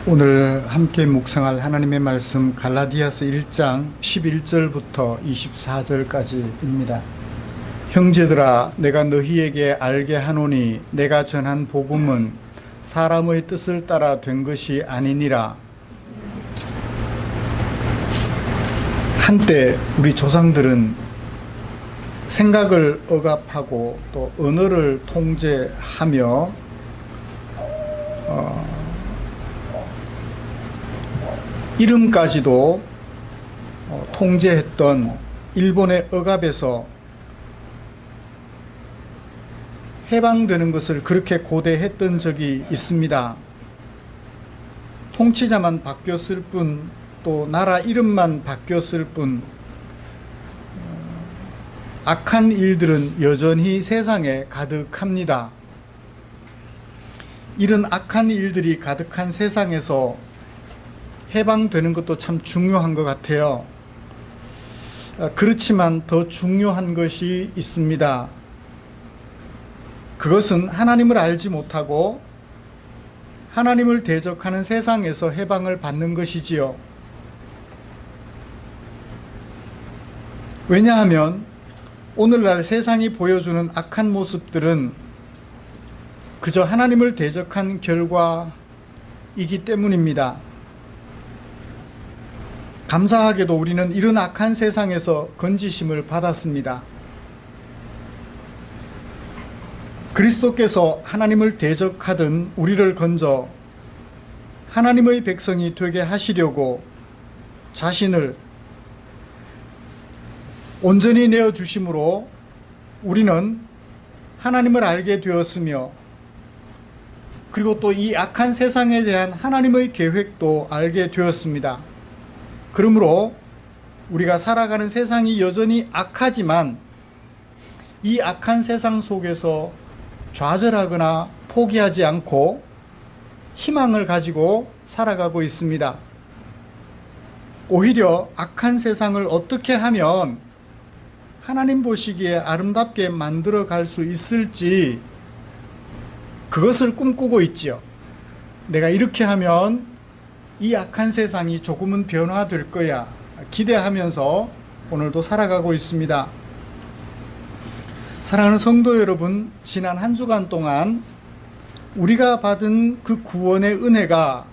오늘 함께 묵상할 하나님의 말씀 갈라디아서 1장 11절부터 24절까지입니다. 형제들아, 내가 너희에게 알게 하노니 내가 전한 복음은 사람의 뜻을 따라 된 것이 아니니라. 한때 우리 조상들은 생각을 억압하고 또 언어를 통제하며 이름까지도 통제했던 일본의 억압에서 해방되는 것을 그렇게 고대했던 적이 있습니다. 통치자만 바뀌었을 뿐, 또 나라 이름만 바뀌었을 뿐, 악한 일들은 여전히 세상에 가득합니다. 이런 악한 일들이 가득한 세상에서 해방되는 것도 참 중요한 것 같아요. 그렇지만 더 중요한 것이 있습니다. 그것은 하나님을 알지 못하고 하나님을 대적하는 세상에서 해방을 받는 것이지요. 왜냐하면 오늘날 세상이 보여주는 악한 모습들은 그저 하나님을 대적한 결과이기 때문입니다. 감사하게도 우리는 이런 악한 세상에서 건지심을 받았습니다. 그리스도께서 하나님을 대적하던 우리를 건져 하나님의 백성이 되게 하시려고 자신을 온전히 내어주심으로 우리는 하나님을 알게 되었으며, 그리고 또 이 악한 세상에 대한 하나님의 계획도 알게 되었습니다. 그러므로 우리가 살아가는 세상이 여전히 악하지만 이 악한 세상 속에서 좌절하거나 포기하지 않고 희망을 가지고 살아가고 있습니다. 오히려 악한 세상을 어떻게 하면 하나님 보시기에 아름답게 만들어 갈 수 있을지 그것을 꿈꾸고 있지요. 내가 이렇게 하면 이 악한 세상이 조금은 변화될 거야 기대하면서 오늘도 살아가고 있습니다. 사랑하는 성도 여러분, 지난 한 주간 동안 우리가 받은 그 구원의 은혜가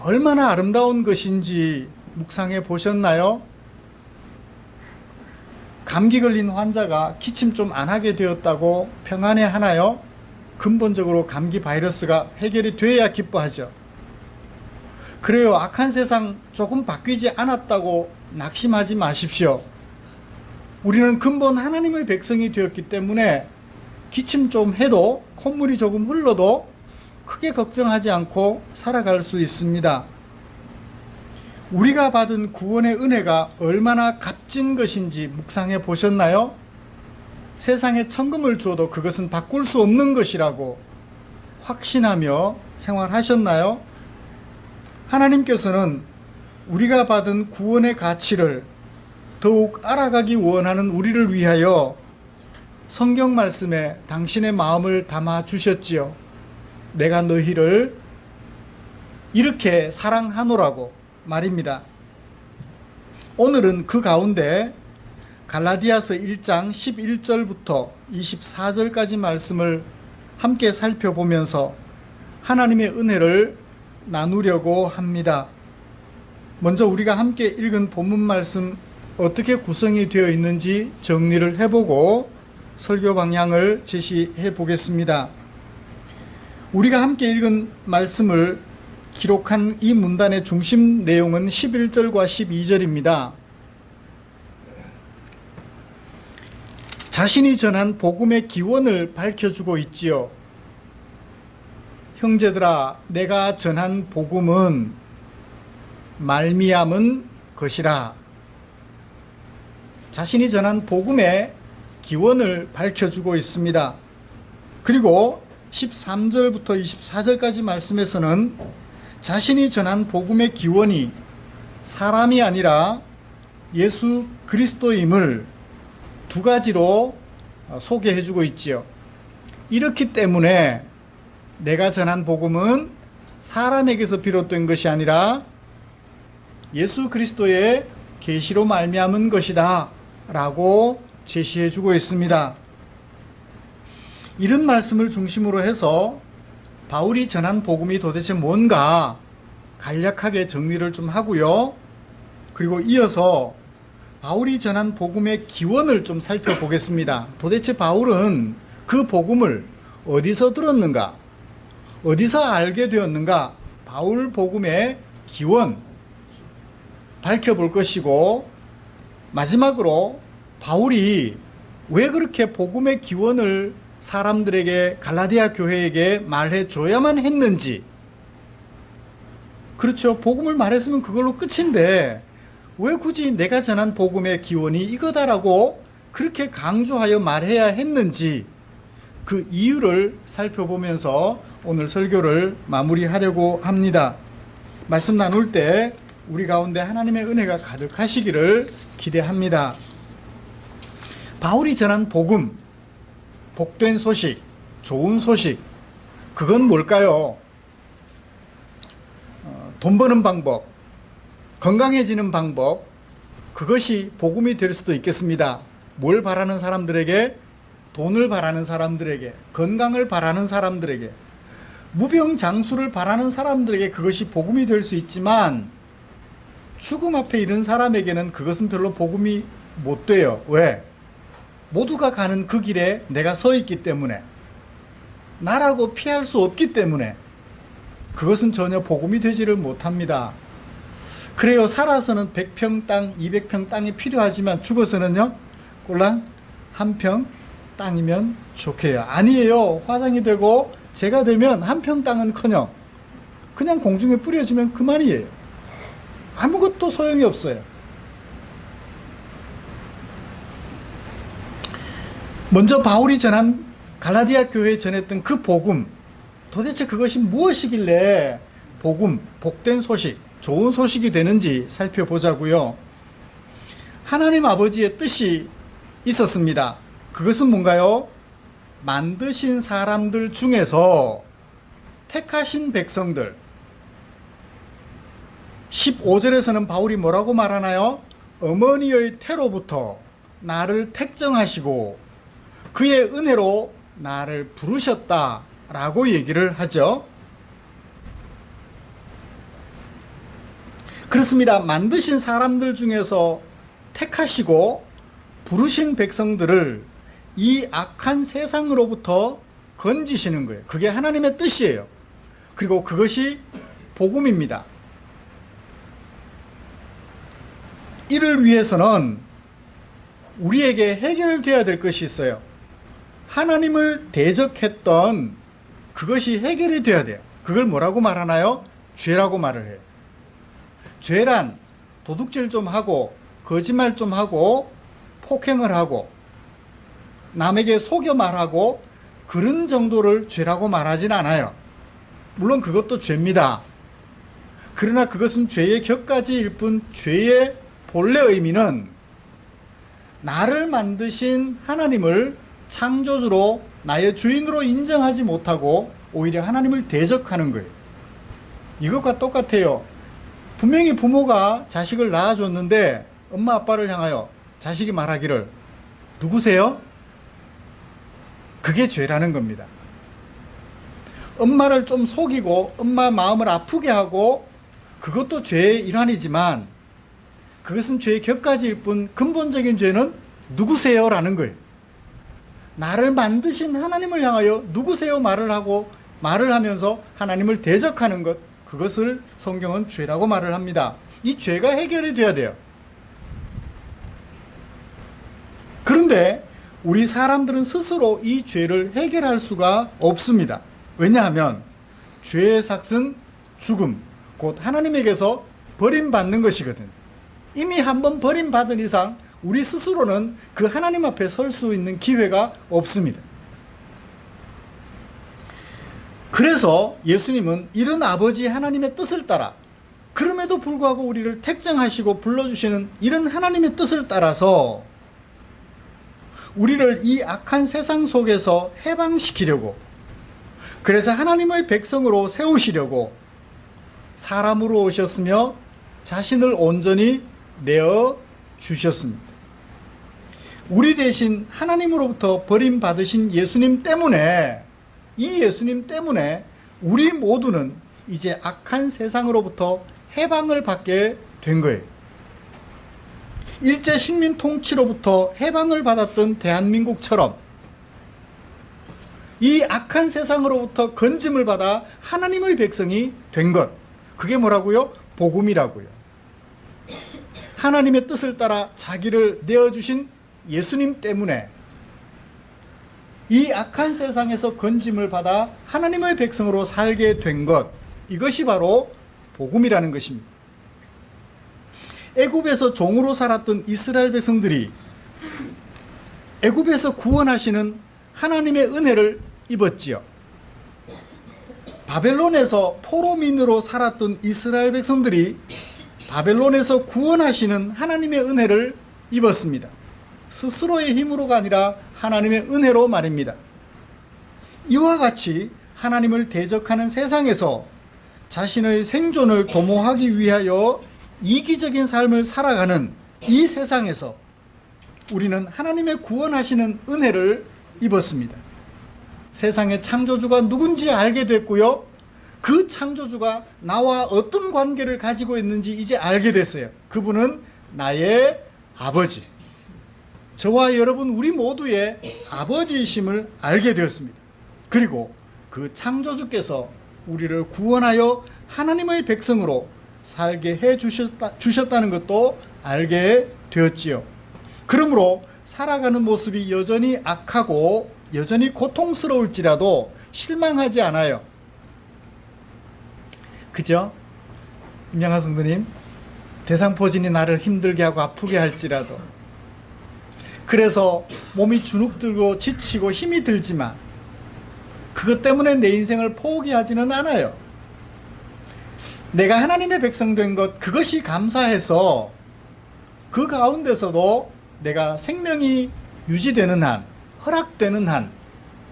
얼마나 아름다운 것인지 묵상해 보셨나요? 감기 걸린 환자가 기침 좀 안 하게 되었다고 평안해 하나요? 근본적으로 감기 바이러스가 해결이 돼야 기뻐하죠. 그래요. 악한 세상 조금 바뀌지 않았다고 낙심하지 마십시오. 우리는 근본 하나님의 백성이 되었기 때문에 기침 좀 해도, 콧물이 조금 흘러도 크게 걱정하지 않고 살아갈 수 있습니다. 우리가 받은 구원의 은혜가 얼마나 값진 것인지 묵상해 보셨나요? 세상에 천금을 주어도 그것은 바꿀 수 없는 것이라고 확신하며 생활하셨나요? 하나님께서는 우리가 받은 구원의 가치를 더욱 알아가기 원하는 우리를 위하여 성경 말씀에 당신의 마음을 담아 주셨지요. 내가 너희를 이렇게 사랑하노라고 말입니다. 오늘은 그 가운데 갈라디아서 1장 11절부터 24절까지 말씀을 함께 살펴보면서 하나님의 은혜를 나누려고 합니다. 먼저 우리가 함께 읽은 본문 말씀 어떻게 구성이 되어 있는지 정리를 해보고 설교 방향을 제시해 보겠습니다. 우리가 함께 읽은 말씀을 기록한 이 문단의 중심 내용은 11절과 12절입니다. 자신이 전한 복음의 기원을 밝혀주고 있지요. 형제들아, 내가 전한 복음은 말미암은 것이라. 자신이 전한 복음의 기원을 밝혀주고 있습니다. 그리고 13절부터 24절까지 말씀에서는 자신이 전한 복음의 기원이 사람이 아니라 예수 그리스도임을 두 가지로 소개해주고 있지요. 이렇기 때문에 내가 전한 복음은 사람에게서 비롯된 것이 아니라 예수 그리스도의 계시로 말미암은 것이다 라고 제시해 주고 있습니다. 이런 말씀을 중심으로 해서 바울이 전한 복음이 도대체 뭔가 간략하게 정리를 좀 하고요. 그리고 이어서 바울이 전한 복음의 기원을 좀 살펴보겠습니다. 도대체 바울은 그 복음을 어디서 들었는가? 어디서 알게 되었는가? 바울 복음의 기원 밝혀볼 것이고, 마지막으로 바울이 왜 그렇게 복음의 기원을 사람들에게, 갈라디아 교회에게 말해 줘야만 했는지. 그렇죠. 복음을 말했으면 그걸로 끝인데 왜 굳이 내가 전한 복음의 기원이 이거다라고 그렇게 강조하여 말해야 했는지, 그 이유를 살펴보면서 오늘 설교를 마무리하려고 합니다. 말씀 나눌 때 우리 가운데 하나님의 은혜가 가득하시기를 기대합니다. 바울이 전한 복음, 복된 소식, 좋은 소식, 그건 뭘까요? 돈 버는 방법, 건강해지는 방법, 그것이 복음이 될 수도 있겠습니다. 뭘 바라는 사람들에게? 돈을 바라는 사람들에게, 건강을 바라는 사람들에게, 무병장수를 바라는 사람들에게 그것이 복음이 될 수 있지만, 죽음 앞에 이른 사람에게는 그것은 별로 복음이 못 돼요. 왜? 모두가 가는 그 길에 내가 서 있기 때문에, 나라고 피할 수 없기 때문에 그것은 전혀 복음이 되지를 못합니다. 그래요. 살아서는 100평 땅, 200평 땅이 필요하지만 죽어서는요, 꼴랑 한 평 땅이면 좋게요. 아니에요. 화상이 되고 재가 되면 한 평 땅은커녕 그냥 공중에 뿌려지면 그만이에요. 아무것도 소용이 없어요. 먼저 바울이 전한, 갈라디아 교회에 전했던 그 복음, 도대체 그것이 무엇이길래 복음, 복된 소식, 좋은 소식이 되는지 살펴보자고요. 하나님 아버지의 뜻이 있었습니다. 그것은 뭔가요? 만드신 사람들 중에서 택하신 백성들. 15절에서는 바울이 뭐라고 말하나요? 어머니의 태로부터 나를 택정하시고 그의 은혜로 나를 부르셨다라고 얘기를 하죠. 그렇습니다. 만드신 사람들 중에서 택하시고 부르신 백성들을 이 악한 세상으로부터 건지시는 거예요. 그게 하나님의 뜻이에요. 그리고 그것이 복음입니다. 이를 위해서는 우리에게 해결돼야 될 것이 있어요. 하나님을 대적했던 그것이 해결이 돼야 돼요. 그걸 뭐라고 말하나요? 죄라고 말을 해요. 죄란 도둑질 좀 하고, 거짓말 좀 하고, 폭행을 하고, 남에게 속여 말하고, 그런 정도를 죄라고 말하진 않아요. 물론 그것도 죄입니다. 그러나 그것은 죄의 격가지일 뿐, 죄의 본래 의미는 나를 만드신 하나님을 창조주로, 나의 주인으로 인정하지 못하고 오히려 하나님을 대적하는 거예요. 이것과 똑같아요. 분명히 부모가 자식을 낳아줬는데 엄마 아빠를 향하여 자식이 말하기를 누구세요? 그게 죄라는 겁니다. 엄마를 좀 속이고 엄마 마음을 아프게 하고, 그것도 죄의 일환이지만 그것은 죄의 격가지일 뿐, 근본적인 죄는 누구세요? 라는 거예요. 나를 만드신 하나님을 향하여 누구세요? 말을 하면서 하나님을 대적하는 것, 그것을 성경은 죄라고 말을 합니다. 이 죄가 해결이 돼야 돼요. 그런데 우리 사람들은 스스로 이 죄를 해결할 수가 없습니다. 왜냐하면 죄의 삭은 죽음, 곧 하나님에게서 버림받는 것이거든. 이미 한번 버림받은 이상 우리 스스로는 그 하나님 앞에 설 수 있는 기회가 없습니다. 그래서 예수님은 이런 아버지 하나님의 뜻을 따라, 그럼에도 불구하고 우리를 택정하시고 불러주시는 이런 하나님의 뜻을 따라서 우리를 이 악한 세상 속에서 해방시키려고, 그래서 하나님의 백성으로 세우시려고 사람으로 오셨으며 자신을 온전히 내어 주셨습니다. 우리 대신 하나님으로부터 버림받으신 예수님 때문에, 이 예수님 때문에 우리 모두는 이제 악한 세상으로부터 해방을 받게 된 거예요. 일제 식민 통치로부터 해방을 받았던 대한민국처럼 이 악한 세상으로부터 건짐을 받아 하나님의 백성이 된 것, 그게 뭐라고요? 복음이라고요. 하나님의 뜻을 따라 자기를 내어주신 예수님 때문에 이 악한 세상에서 건짐을 받아 하나님의 백성으로 살게 된 것, 이것이 바로 복음이라는 것입니다. 애굽에서 종으로 살았던 이스라엘 백성들이 애굽에서 구원하시는 하나님의 은혜를 입었지요. 바벨론에서 포로민으로 살았던 이스라엘 백성들이 바벨론에서 구원하시는 하나님의 은혜를 입었습니다. 스스로의 힘으로가 아니라 하나님의 은혜로 말입니다. 이와 같이 하나님을 대적하는 세상에서 자신의 생존을 도모하기 위하여 이기적인 삶을 살아가는 이 세상에서 우리는 하나님의 구원하시는 은혜를 입었습니다. 세상의 창조주가 누군지 알게 됐고요. 그 창조주가 나와 어떤 관계를 가지고 있는지 이제 알게 됐어요. 그분은 나의 아버지, 저와 여러분 우리 모두의 아버지이심을 알게 되었습니다. 그리고 그 창조주께서 우리를 구원하여 하나님의 백성으로 살게 해 주셨다는 것도 알게 되었지요. 그러므로 살아가는 모습이 여전히 악하고 여전히 고통스러울지라도 실망하지 않아요. 그죠? 임양하 성도님, 대상포진이 나를 힘들게 하고 아프게 할지라도, 그래서 몸이 주눅들고 지치고 힘이 들지만 그것 때문에 내 인생을 포기하지는 않아요. 내가 하나님의 백성 된 것, 그것이 감사해서 그 가운데서도 내가 생명이 유지되는 한, 허락되는 한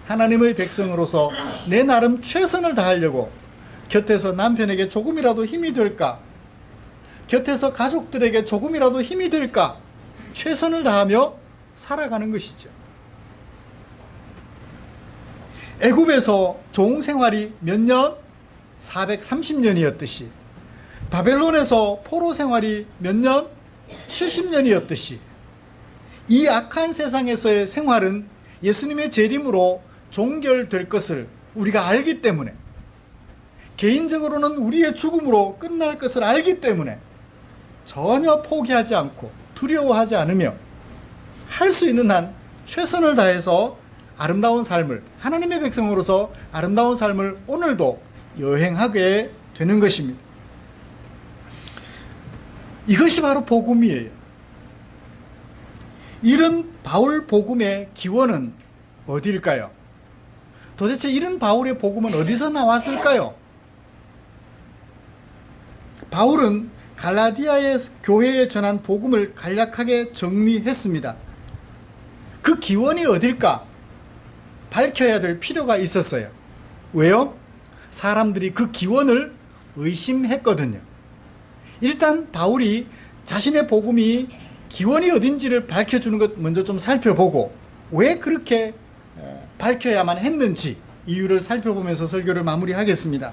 하나님의 백성으로서 내 나름 최선을 다하려고 곁에서 남편에게 조금이라도 힘이 될까, 곁에서 가족들에게 조금이라도 힘이 될까 최선을 다하며 살아가는 것이죠. 애굽에서 종 생활이 몇 년? 430년이었듯이 바벨론에서 포로 생활이 몇 년? 70년이었듯이 이 악한 세상에서의 생활은 예수님의 재림으로 종결될 것을 우리가 알기 때문에, 개인적으로는 우리의 죽음으로 끝날 것을 알기 때문에 전혀 포기하지 않고 두려워하지 않으며 할 수 있는 한 최선을 다해서 아름다운 삶을, 하나님의 백성으로서 아름다운 삶을 오늘도 여행하게 되는 것입니다. 이것이 바로 복음이에요. 이런 바울 복음의 기원은 어디일까요? 도대체 이런 바울의 복음은 어디서 나왔을까요? 바울은 갈라디아의 교회에 전한 복음을 간략하게 정리했습니다. 그 기원이 어딜까? 밝혀야 될 필요가 있었어요. 왜요? 사람들이 그 기원을 의심했거든요. 일단 바울이 자신의 복음이 기원이 어딘지를 밝혀주는 것 먼저 좀 살펴보고, 왜 그렇게 밝혀야만 했는지 이유를 살펴보면서 설교를 마무리하겠습니다.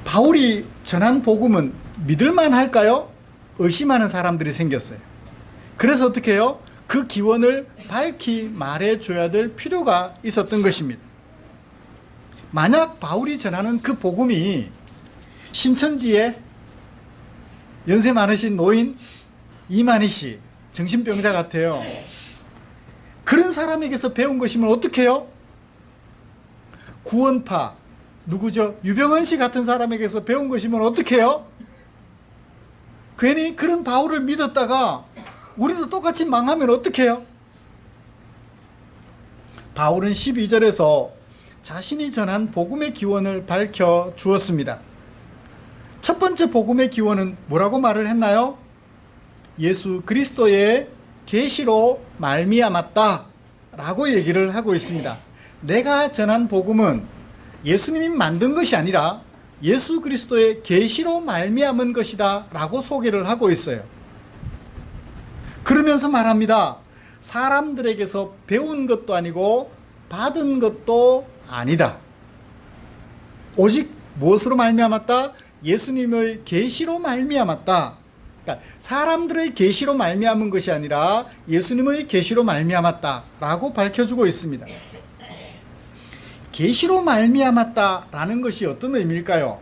바울이 전한 복음은 믿을만 할까요? 의심하는 사람들이 생겼어요. 그래서 어떻게 해요? 그 기원을 밝히 말해줘야 될 필요가 있었던 것입니다. 만약 바울이 전하는 그 복음이 신천지의 연세 많으신 노인 이만희 씨, 정신병자 같아요. 그런 사람에게서 배운 것이면 어떻게 해요? 구원파, 누구죠? 유병헌 씨 같은 사람에게서 배운 것이면 어떻게 해요? 괜히 그런 바울을 믿었다가 우리도 똑같이 망하면 어떻게 해요? 바울은 12절에서 자신이 전한 복음의 기원을 밝혀 주었습니다. 첫 번째 복음의 기원은 뭐라고 말을 했나요? 예수 그리스도의 계시로 말미암았다 라고 얘기를 하고 있습니다. 내가 전한 복음은 예수님이 만든 것이 아니라 예수 그리스도의 계시로 말미암은 것이다 라고 소개를 하고 있어요. 그러면서 말합니다. 사람들에게서 배운 것도 아니고 받은 것도 아니다. 오직 무엇으로 말미암았다? 예수님의 계시로 말미암았다. 그러니까 사람들의 계시로 말미암은 것이 아니라 예수님의 계시로 말미암았다 라고 밝혀주고 있습니다. 계시로 말미암았다라는 것이 어떤 의미일까요?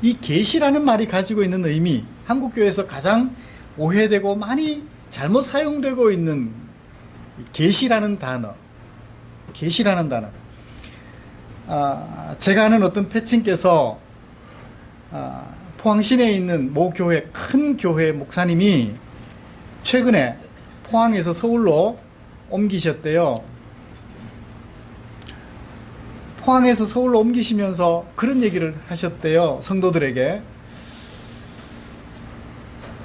이 계시라는 말이 가지고 있는 의미, 한국교회에서 가장 오해되고 많이 잘못 사용되고 있는 계시라는 단어, 계시라는 단어. 제가 아는 어떤 패친께서 포항 시내에 있는 모 교회, 큰 교회 목사님이 최근에 포항에서 서울로 옮기셨대요. 포항에서 서울로 옮기시면서 그런 얘기를 하셨대요. 성도들에게.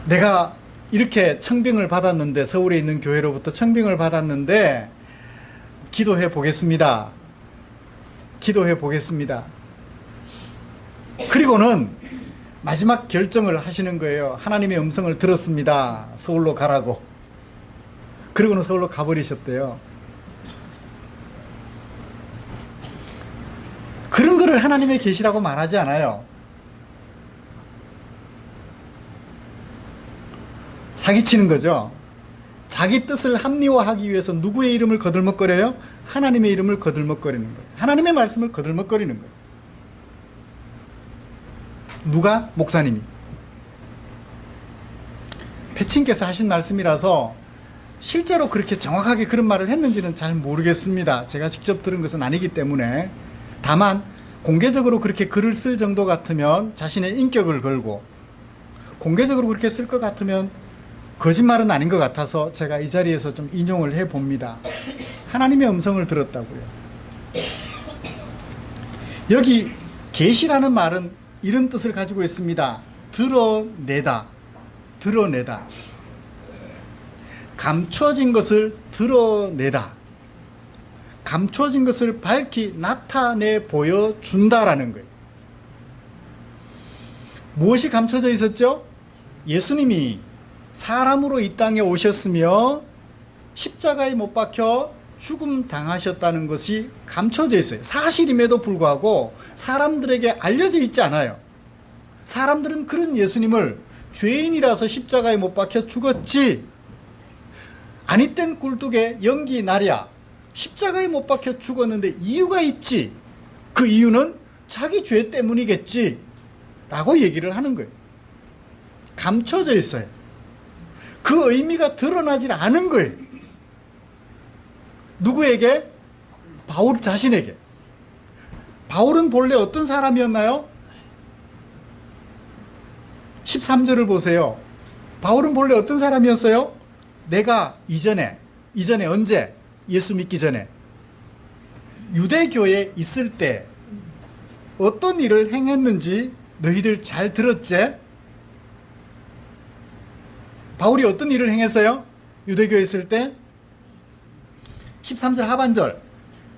내가 이렇게 청빙을 받았는데, 서울에 있는 교회로부터 청빙을 받았는데 기도해 보겠습니다. 기도해 보겠습니다. 그리고는 마지막 결정을 하시는 거예요. 하나님의 음성을 들었습니다. 서울로 가라고. 그리고는 서울로 가버리셨대요. 그런 거를 하나님의 계시라고 말하지 않아요. 사기치는 거죠. 자기 뜻을 합리화하기 위해서 누구의 이름을 거들먹거려요? 하나님의 이름을 거들먹거리는 거예요. 하나님의 말씀을 거들먹거리는 거예요. 누가? 목사님이. 패친께서 하신 말씀이라서 실제로 그렇게 정확하게 그런 말을 했는지는 잘 모르겠습니다. 제가 직접 들은 것은 아니기 때문에. 다만 공개적으로 그렇게 글을 쓸 정도 같으면 자신의 인격을 걸고, 공개적으로 그렇게 쓸 것 같으면 거짓말은 아닌 것 같아서 제가 이 자리에서 좀 인용을 해봅니다. 하나님의 음성을 들었다고요. 여기 계시라는 말은 이런 뜻을 가지고 있습니다. 드러내다, 드러내다. 감춰진 것을 드러내다. 감춰진 것을 밝히 나타내 보여준다라는 거예요. 무엇이 감춰져 있었죠? 예수님이 사람으로 이 땅에 오셨으며 십자가에 못 박혀 죽음 당하셨다는 것이 감춰져 있어요. 사실임에도 불구하고 사람들에게 알려져 있지 않아요. 사람들은 그런 예수님을 죄인이라서 십자가에 못 박혀 죽었지, 아니 땐 꿀뚝에 연기 나랴, 십자가에 못 박혀 죽었는데 이유가 있지, 그 이유는 자기 죄 때문이겠지 라고 얘기를 하는 거예요. 감춰져 있어요. 그 의미가 드러나질 않은 거예요. 누구에게? 바울 자신에게. 바울은 본래 어떤 사람이었나요? 13절을 보세요. 바울은 본래 어떤 사람이었어요? 내가 이전에 언제? 예수 믿기 전에 유대교에 있을 때 어떤 일을 행했는지 너희들 잘 들었지? 바울이 어떤 일을 행했어요? 유대교에 있을 때 13절 하반절,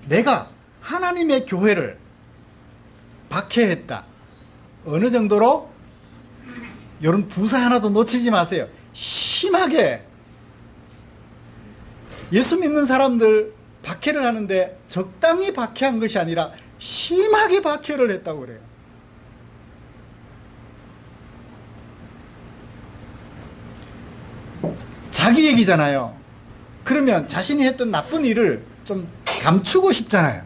내가 하나님의 교회를 박해했다. 어느 정도로? 이런 부사 하나도 놓치지 마세요. 심하게. 예수 믿는 사람들 박해를 하는데 적당히 박해한 것이 아니라 심하게 박해를 했다고 그래요. 자기 얘기잖아요. 그러면 자신이 했던 나쁜 일을 좀 감추고 싶잖아요.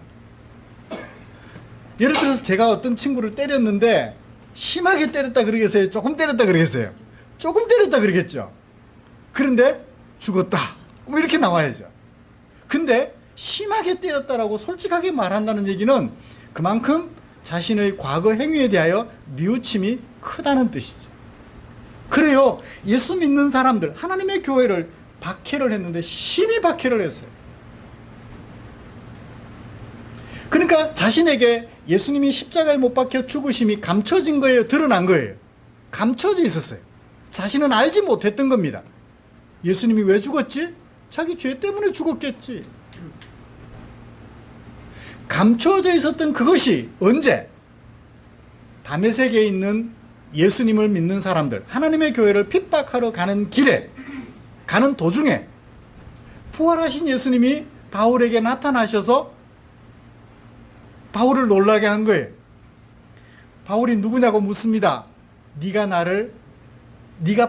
예를 들어서 제가 어떤 친구를 때렸는데 심하게 때렸다 그러겠어요? 조금 때렸다 그러겠어요? 조금 때렸다 그러겠죠. 그런데 죽었다, 뭐 이렇게 나와야죠. 근데 심하게 때렸다라고 솔직하게 말한다는 얘기는 그만큼 자신의 과거 행위에 대하여 뉘우침이 크다는 뜻이죠. 그래요. 예수 믿는 사람들, 하나님의 교회를 박해를 했는데 심히 박해를 했어요. 그러니까 자신에게 예수님이 십자가에 못 박혀 죽으심이 감춰진 거예요? 드러난 거예요? 감춰져 있었어요. 자신은 알지 못했던 겁니다. 예수님이 왜 죽었지? 자기 죄 때문에 죽었겠지. 감추어져 있었던 그것이 언제? 다메섹에 있는 예수님을 믿는 사람들, 하나님의 교회를 핍박하러 가는 길에, 가는 도중에 부활하신 예수님이 바울에게 나타나셔서 바울을 놀라게 한 거예요. 바울이 누구냐고 묻습니다. 네가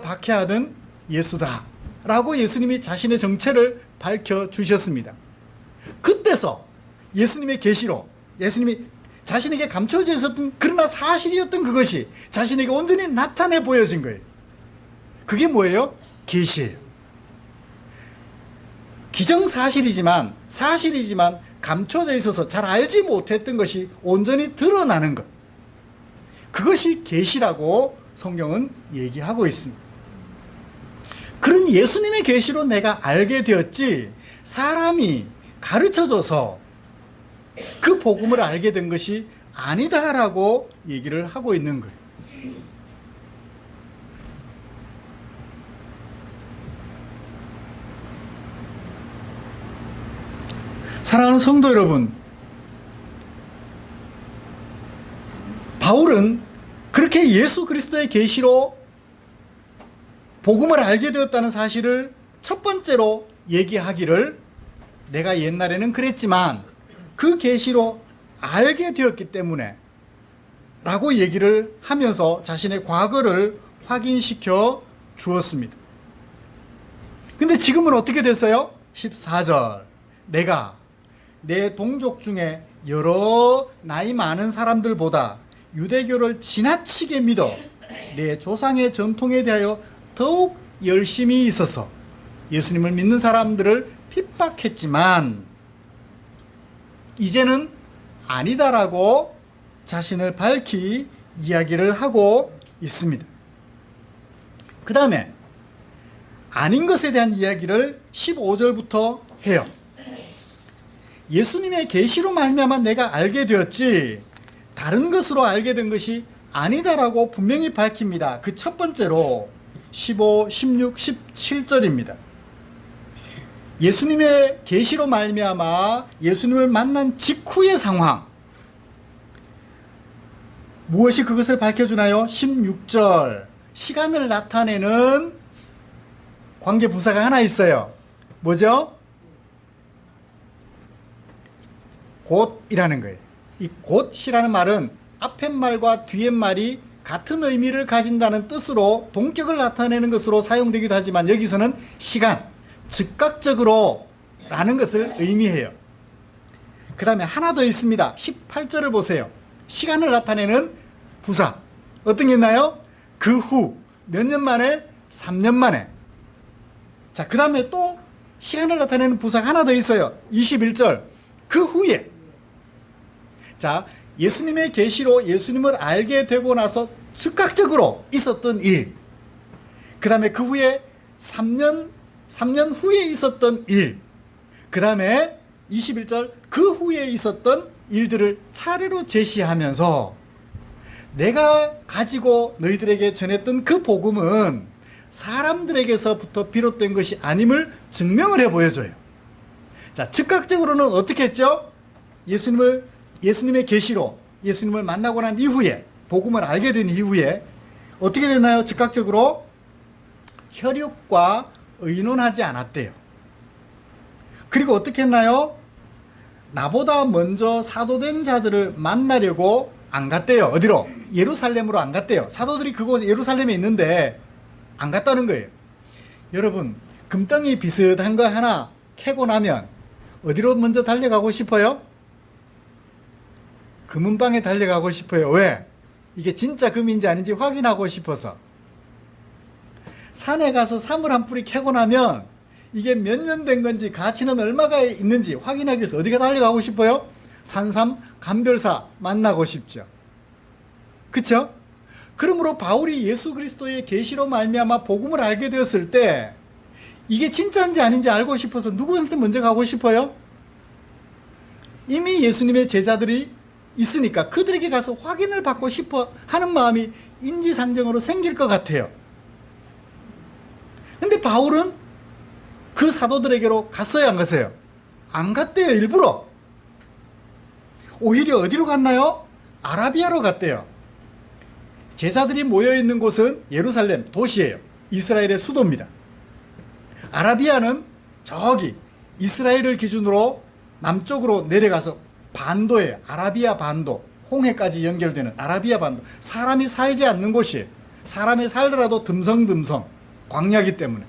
박해하던 예수다 라고 예수님이 자신의 정체를 밝혀주셨습니다. 그때서 예수님의 계시로, 예수님이 자신에게 감춰져 있었던 그러나 사실이었던 그것이 자신에게 온전히 나타내 보여진 거예요. 그게 뭐예요? 계시예요. 기정사실이지만, 사실이지만 감춰져 있어서 잘 알지 못했던 것이 온전히 드러나는 것, 그것이 계시라고 성경은 얘기하고 있습니다. 그런 예수님의 계시로 내가 알게 되었지, 사람이 가르쳐줘서 그 복음을 알게 된 것이 아니다라고 얘기를 하고 있는 거예요. 사랑하는 성도 여러분, 바울은 그렇게 예수 그리스도의 계시로 복음을 알게 되었다는 사실을 첫 번째로 얘기하기를, 내가 옛날에는 그랬지만 그 계시로 알게 되었기 때문에 라고 얘기를 하면서 자신의 과거를 확인시켜 주었습니다. 근데 지금은 어떻게 됐어요? 14절, 내가 내 동족 중에 여러 나이 많은 사람들보다 유대교를 지나치게 믿어 내 조상의 전통에 대하여 더욱 열심히 있어서 예수님을 믿는 사람들을 핍박했지만 이제는 아니다라고 자신을 밝히 이야기를 하고 있습니다. 그 다음에 아닌 것에 대한 이야기를 15절부터 해요. 예수님의 계시로 말미암아 내가 알게 되었지 다른 것으로 알게 된 것이 아니다라고 분명히 밝힙니다. 그 첫 번째로 15, 16, 17절입니다. 예수님의 계시로 말미암아 예수님을 만난 직후의 상황, 무엇이 그것을 밝혀주나요? 16절, 시간을 나타내는 관계부사가 하나 있어요. 뭐죠? 곧이라는 거예요. 이 곧이라는 말은 앞에 말과 뒤에 말이 같은 의미를 가진다는 뜻으로 동격을 나타내는 것으로 사용되기도 하지만 여기서는 시간, 즉각적으로 라는 것을 의미해요. 그 다음에 하나 더 있습니다. 18절을 보세요. 시간을 나타내는 부사 어떤 게 있나요? 그 후 몇 년 만에? 3년 만에. 자, 그 다음에 또 시간을 나타내는 부사가 하나 더 있어요. 21절 그 후에. 자, 예수님의 계시로 예수님을 알게 되고 나서 즉각적으로 있었던 일, 그 다음에 그 후에 3년 후에 있었던 일, 그 다음에 21절 그 후에 있었던 일들을 차례로 제시하면서 내가 가지고 너희들에게 전했던 그 복음은 사람들에게서부터 비롯된 것이 아님을 증명을 해 보여줘요. 자, 즉각적으로는 어떻게 했죠? 예수님의 계시로 예수님을 만나고 난 이후에, 복음을 알게 된 이후에 어떻게 됐나요? 즉각적으로 혈육과 의논하지 않았대요. 그리고 어떻게 했나요? 나보다 먼저 사도된 자들을 만나려고 안 갔대요. 어디로? 예루살렘으로 안 갔대요. 사도들이 그곳 예루살렘에 있는데 안 갔다는 거예요. 여러분, 금덩이 비슷한 거 하나 캐고 나면 어디로 먼저 달려가고 싶어요? 금은방에 달려가고 싶어요. 왜? 이게 진짜 금인지 아닌지 확인하고 싶어서. 산에 가서 사물 한 뿌리 캐고 나면 이게 몇 년 된 건지 가치는 얼마가 있는지 확인하기 위해서 어디가 달려가고 싶어요? 산삼 감별사 만나고 싶죠. 그렇죠? 그러므로 바울이 예수 그리스도의 계시로 말미암아 복음을 알게 되었을 때 이게 진짜인지 아닌지 알고 싶어서 누구한테 먼저 가고 싶어요? 이미 예수님의 제자들이 있으니까 그들에게 가서 확인을 받고 싶어 하는 마음이 인지상정으로 생길 것 같아요. 근데 바울은 그 사도들에게로 갔어요, 안 갔어요? 안 갔대요, 일부러. 오히려 어디로 갔나요? 아라비아로 갔대요. 제자들이 모여있는 곳은 예루살렘 도시예요. 이스라엘의 수도입니다. 아라비아는 저기 이스라엘을 기준으로 남쪽으로 내려가서 반도예요. 아라비아 반도, 홍해까지 연결되는 아라비아 반도. 사람이 살지 않는 곳이에요. 사람이 살더라도 듬성듬성 광야기 때문에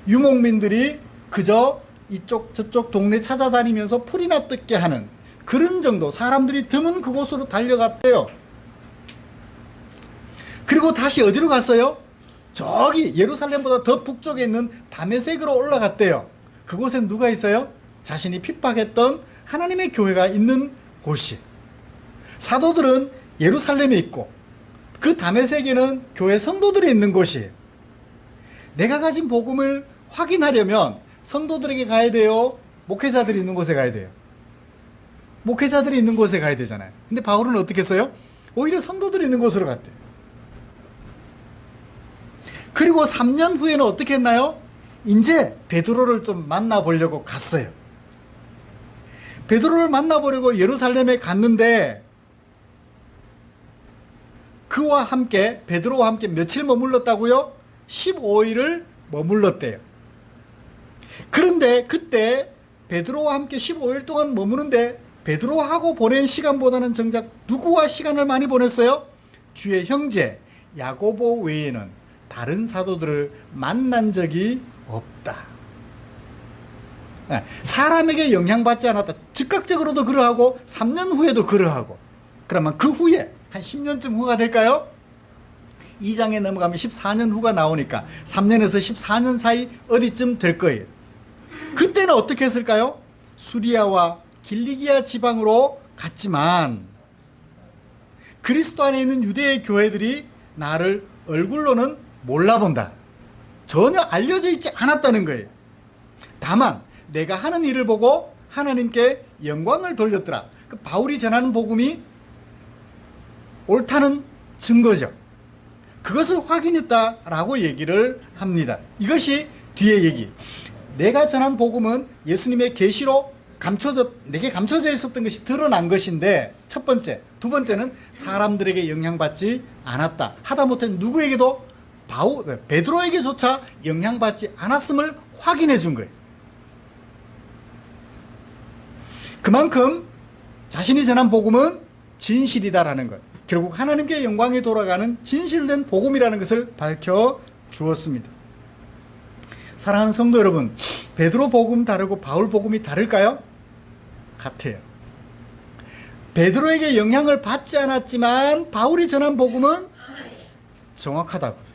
유목민들이 그저 이쪽 저쪽 동네 찾아다니면서 풀이나 뜯게 하는 그런 정도, 사람들이 드문 그곳으로 달려갔대요. 그리고 다시 어디로 갔어요? 저기 예루살렘보다 더 북쪽에 있는 다메섹으로 올라갔대요. 그곳엔 누가 있어요? 자신이 핍박했던 하나님의 교회가 있는 곳이. 사도들은 예루살렘에 있고 그 다메섹에는 교회 성도들이 있는 곳이에요. 내가 가진 복음을 확인하려면 성도들에게 가야 돼요? 목회자들이 있는 곳에 가야 돼요? 목회자들이 있는 곳에 가야 되잖아요. 근데 바울은 어떻게 했어요? 오히려 성도들이 있는 곳으로 갔대요. 그리고 3년 후에는 어떻게 했나요? 이제 베드로를 좀 만나보려고 갔어요. 베드로를 만나보려고 예루살렘에 갔는데 그와 함께, 베드로와 함께 며칠 머물렀다고요? 15일을 머물렀대요. 그런데 그때 베드로와 함께 15일 동안 머무는데 베드로하고 보낸 시간보다는 정작 누구와 시간을 많이 보냈어요? 주의 형제 야고보 외에는 다른 사도들을 만난 적이 없다. 사람에게 영향받지 않았다. 즉각적으로도 그러하고 3년 후에도 그러하고. 그러면 그 후에 한 10년쯤 후가 될까요? 2장에 넘어가면 14년 후가 나오니까 3년에서 14년 사이 어디쯤 될 거예요. 그때는 어떻게 했을까요? 수리아와 길리기아 지방으로 갔지만 그리스도 안에 있는 유대의 교회들이 나를 얼굴로는 몰라본다. 전혀 알려져 있지 않았다는 거예요. 다만 내가 하는 일을 보고 하나님께 영광을 돌렸더라. 그 바울이 전하는 복음이 옳다는 증거죠. 그것을 확인했다라고 얘기를 합니다. 이것이 뒤에 얘기. 내가 전한 복음은 예수님의 계시로 내게 감춰져 있었던 것이 드러난 것인데, 첫 번째. 두 번째는 사람들에게 영향받지 않았다. 하다못해 누구에게도 베드로에게조차 영향받지 않았음을 확인해 준 거예요. 그만큼 자신이 전한 복음은 진실이다라는 것. 결국 하나님께 영광이 돌아가는 진실된 복음이라는 것을 밝혀 주었습니다. 사랑하는 성도 여러분, 베드로 복음 다르고 바울 복음이 다를까요? 같아요. 베드로에게 영향을 받지 않았지만 바울이 전한 복음은 정확하다고.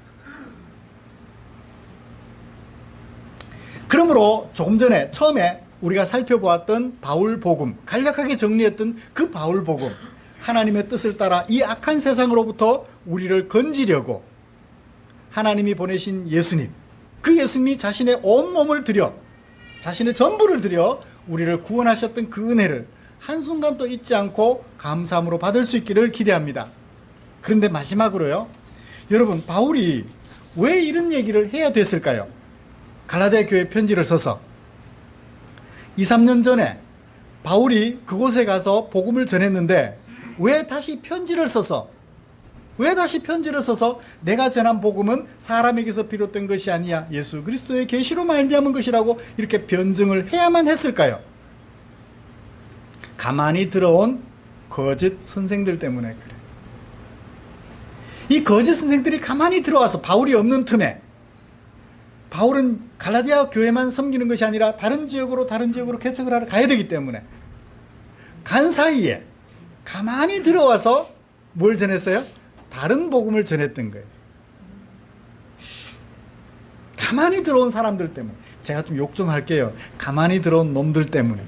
그러므로 조금 전에 처음에 우리가 살펴보았던 바울 복음, 간략하게 정리했던 그 바울 복음, 하나님의 뜻을 따라 이 악한 세상으로부터 우리를 건지려고 하나님이 보내신 예수님, 그 예수님이 자신의 온몸을 들여, 자신의 전부를 들여 우리를 구원하셨던 그 은혜를 한순간도 잊지 않고 감사함으로 받을 수 있기를 기대합니다. 그런데 마지막으로요, 여러분, 바울이 왜 이런 얘기를 해야 됐을까요? 갈라디아 교회 편지를 써서 2, 3년 전에 바울이 그곳에 가서 복음을 전했는데 왜 다시 편지를 써서 내가 전한 복음은 사람에게서 비롯된 것이 아니야, 예수 그리스도의 계시로 말미암은 것이라고 이렇게 변증을 해야만 했을까요? 가만히 들어온 거짓 선생들 때문에 그래. 이 거짓 선생들이 가만히 들어와서 바울이 없는 틈에, 바울은 갈라디아 교회만 섬기는 것이 아니라 다른 지역으로 개척을 하러 가야 되기 때문에 간 사이에 가만히 들어와서 뭘 전했어요? 다른 복음을 전했던 거예요. 가만히 들어온 사람들 때문에. 제가 좀 욕 좀 할게요. 가만히 들어온 놈들 때문에.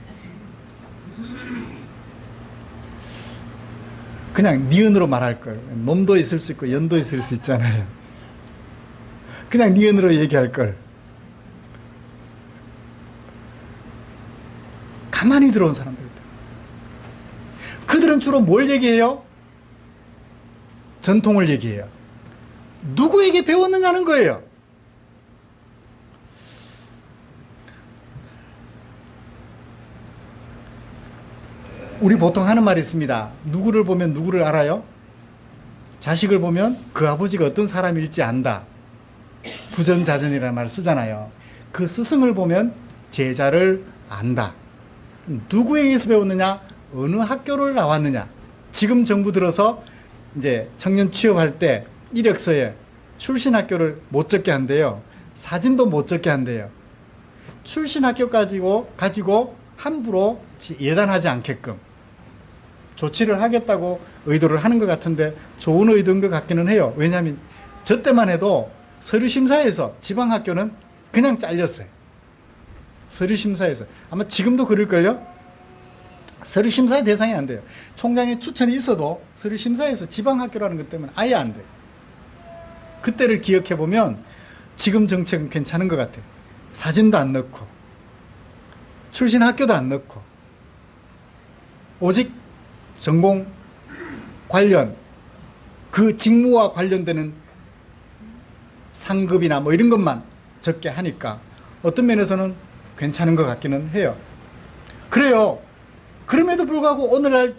그냥 니은으로 말할 걸. 놈도 있을 수 있고 연도 있을 수 있잖아요. 그냥 니은으로 얘기할 걸. 가만히 들어온 사람들 때문에. 그들은 주로 뭘 얘기해요? 전통을 얘기해요. 누구에게 배웠느냐는 거예요. 우리 보통 하는 말이 있습니다. 누구를 보면 누구를 알아요? 자식을 보면 그 아버지가 어떤 사람일지 안다. 부전자전이라는 말을 쓰잖아요. 그 스승을 보면 제자를 안다. 누구에게서 배웠느냐? 어느 학교를 나왔느냐? 지금 정부 들어서 이제 청년 취업할 때 이력서에 출신 학교를 못 적게 한대요. 사진도 못 적게 한대요. 출신 학교 가지고 함부로 예단하지 않게끔 조치를 하겠다고 의도를 하는 것 같은데 좋은 의도인 것 같기는 해요. 왜냐하면 저 때만 해도 서류심사에서 지방학교는 그냥 잘렸어요. 서류심사에서. 아마 지금도 그럴걸요? 서류심사의 대상이 안 돼요. 총장의 추천이 있어도 서류심사에서 지방학교라는 것 때문에 아예 안 돼요. 그때를 기억해보면 지금 정책은 괜찮은 것 같아요. 사진도 안 넣고 출신 학교도 안 넣고 오직 전공 관련 그 직무와 관련되는 상급이나 뭐 이런 것만 적게 하니까 어떤 면에서는 괜찮은 것 같기는 해요. 그래요. 그럼에도 불구하고 오늘날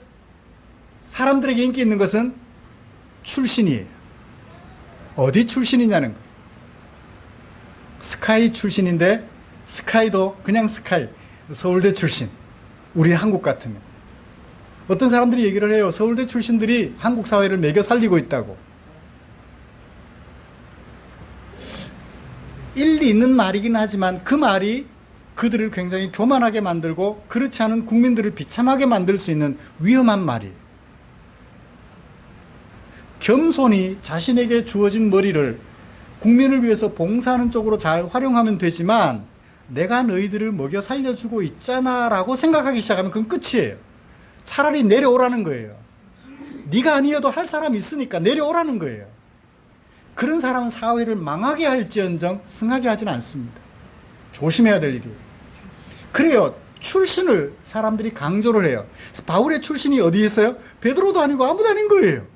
사람들에게 인기 있는 것은 출신이에요. 어디 출신이냐는 거예요. 스카이 출신인데 스카이도 그냥 스카이, 서울대 출신. 우리 한국 같으면. 어떤 사람들이 얘기를 해요. 서울대 출신들이 한국 사회를 매겨 살리고 있다고. 일리 있는 말이긴 하지만 그 말이 그들을 굉장히 교만하게 만들고 그렇지 않은 국민들을 비참하게 만들 수 있는 위험한 말이에요. 겸손히 자신에게 주어진 머리를 국민을 위해서 봉사하는 쪽으로 잘 활용하면 되지만 내가 너희들을 먹여 살려주고 있잖아 라고 생각하기 시작하면 그건 끝이에요. 차라리 내려오라는 거예요. 네가 아니어도 할 사람이 있으니까 내려오라는 거예요. 그런 사람은 사회를 망하게 할지언정 승하게 하지는 않습니다. 조심해야 될 일이에요. 그래요. 출신을 사람들이 강조를 해요. 바울의 출신이 어디에 있어요? 베드로도 아니고 아무도 아닌 거예요.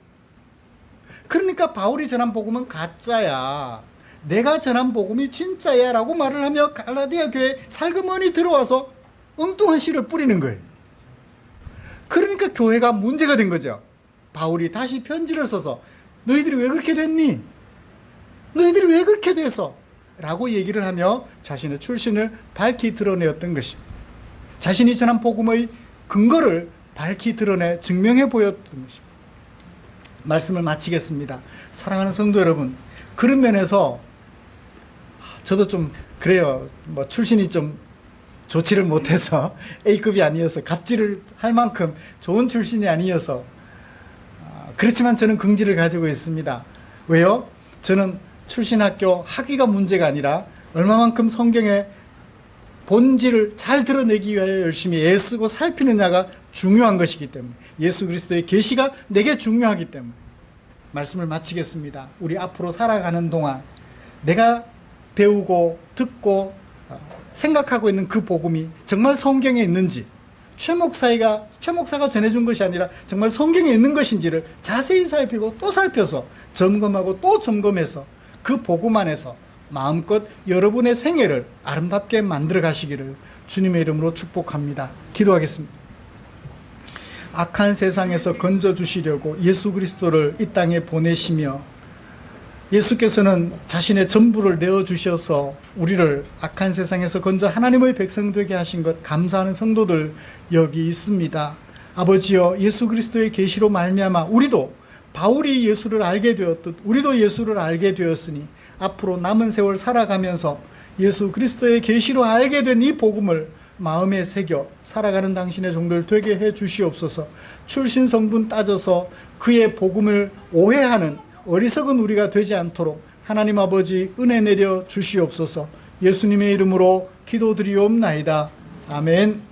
그러니까 바울이 전한 복음은 가짜야. 내가 전한 복음이 진짜야 라고 말을 하며 갈라디아 교회에 살그머니 들어와서 엉뚱한 씨를 뿌리는 거예요. 그러니까 교회가 문제가 된 거죠. 바울이 다시 편지를 써서 너희들이 왜 그렇게 됐니? 너희들이 왜 그렇게 돼서? 라고 얘기를 하며 자신의 출신을 밝히 드러내었던 것입니다. 자신이 전한 복음의 근거를 밝히 드러내 증명해 보였던 것입니다. 말씀을 마치겠습니다. 사랑하는 성도 여러분, 그런 면에서 저도 좀 그래요. 뭐 출신이 좀 좋지를 못해서 A급이 아니어서 갑질을 할 만큼 좋은 출신이 아니어서 그렇지만 저는 긍지를 가지고 있습니다. 왜요? 저는 출신 학교 학위가 문제가 아니라 얼마만큼 성경의 본질을 잘 드러내기 위하여 열심히 애쓰고 살피느냐가 중요한 것이기 때문에 예수 그리스도의 계시가 내게 중요하기 때문에 말씀을 마치겠습니다. 우리 앞으로 살아가는 동안 내가 배우고 듣고 생각하고 있는 그 복음이 정말 성경에 있는지 최 목사가 전해준 것이 아니라 정말 성경에 있는 것인지를 자세히 살피고 또 살펴서 점검하고 또 점검해서 그 복음 안에서 마음껏 여러분의 생애를 아름답게 만들어 가시기를 주님의 이름으로 축복합니다. 기도하겠습니다. 악한 세상에서 건져주시려고 예수 그리스도를 이 땅에 보내시며 예수께서는 자신의 전부를 내어주셔서 우리를 악한 세상에서 건져 하나님의 백성 되게 하신 것 감사하는 성도들 여기 있습니다. 아버지여, 예수 그리스도의 계시로 말미암아 우리도 바울이 예수를 알게 되었듯 우리도 예수를 알게 되었으니 앞으로 남은 세월 살아가면서 예수 그리스도의 계시로 알게 된 이 복음을 마음에 새겨 살아가는 당신의 종들 되게 해 주시옵소서. 출신 성분 따져서 그의 복음을 오해하는 어리석은 우리가 되지 않도록 하나님 아버지 은혜 내려 주시옵소서. 예수님의 이름으로 기도드리옵나이다. 아멘.